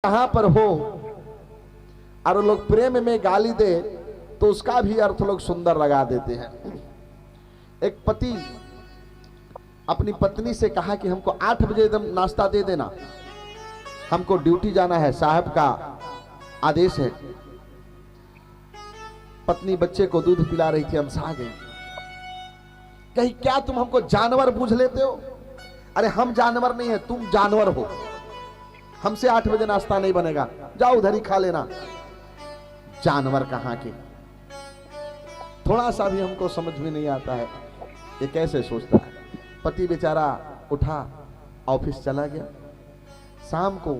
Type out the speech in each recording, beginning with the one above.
कहां पर हो और लोग प्रेम में गाली दे तो उसका भी अर्थ लोग सुंदर लगा देते हैं। एक पति अपनी पत्नी से कहा कि हमको 8 बजे एकदम नाश्ता दे देना, हमको ड्यूटी जाना है, साहब का आदेश है। पत्नी बच्चे को दूध पिला रही थी, हमसा गई, कही क्या तुम हमको जानवर बूझ लेते हो? अरे हम जानवर नहीं है, तुम जानवर हो, हमसे 8 बजे नाश्ता नहीं बनेगा, जाओ उधर ही खा लेना। जानवर कहां के? थोड़ा सा भी हमको समझ में नहीं आता है ये कैसे सोचता है। पति बेचारा उठा, ऑफिस चला गया। शाम को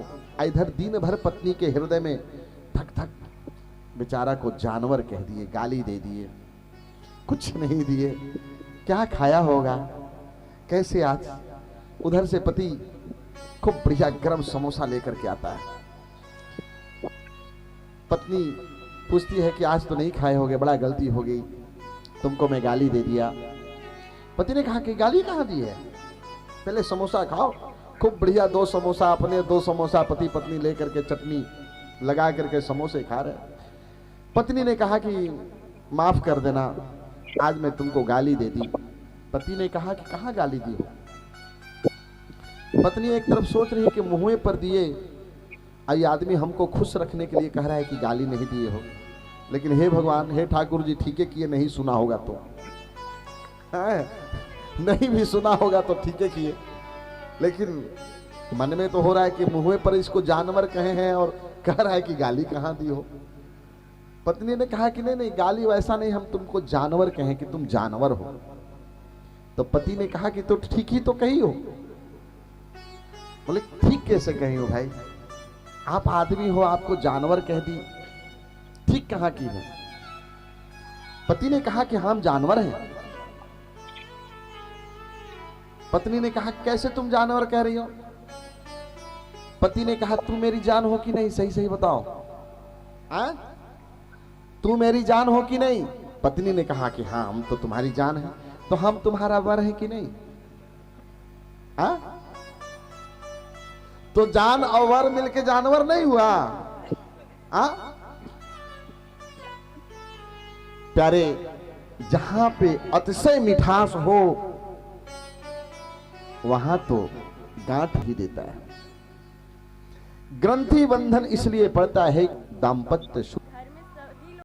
इधर दिन भर पत्नी के हृदय में धक धक, बेचारा को जानवर कह दिए, गाली दे दिए, कुछ नहीं दिए। क्या खाया होगा, कैसे आज? उधर से पति खूब बढ़िया गरम समोसा लेकर के आता है। पत्नी पूछती है कि आज तो नहीं खाए होगे, बड़ा गलती हो गई, तुमको मैं गाली दे दिया। पति ने कहा कि गाली कहाँ दी है, पहले समोसा खाओ। खूब बढ़िया 2 समोसा, अपने 2 समोसा पति पत्नी लेकर के चटनी लगा करके समोसे खा रहे। पत्नी ने कहा कि माफ कर देना, आज मैं तुमको गाली दे दी। पति ने कहा कि कहाँ गाली दी हो? पत्नी एक तरफ सोच रही है कि मुंह पर दिए, ये आदमी हमको खुश रखने के लिए कह रहा है कि गाली नहीं दिए हो, लेकिन हे भगवान, हे ठाकुर जी, ठीक है किए, नहीं सुना होगा तो नहीं भी सुना होगा तो ठीक है किए, लेकिन मन में तो हो रहा है कि मुंह पर इसको जानवर कहे हैं और कह रहा है कि गाली कहाँ दी हो। पत्नी ने कहा कि नहीं नहीं, गाली वैसा नहीं, हम तुमको जानवर कहें कि तुम जानवर हो। तो पति ने कहा कि तो ठीक ही तो कही हो। बोले ठीक कैसे कही हो भाई, आप आदमी हो, आपको जानवर कह दी, ठीक कहां की है? पति ने कहा कि हम जानवर हैं। पत्नी ने कहा कैसे तुम जानवर कह रही हो? पति ने कहा तू मेरी जान हो कि नहीं, सही सही बताओ, तू मेरी जान हो कि नहीं? पत्नी ने कहा कि हाँ, हम तो तुम्हारी जान है। तो हम तुम्हारा वर है कि नहीं? तो जान और वर मिलके जानवर नहीं हुआ? प्यारे, जहां पे अतिशय मिठास हो वहां तो गांठ ही देता है। ग्रंथि बंधन इसलिए पड़ता है दाम्पत्य सुख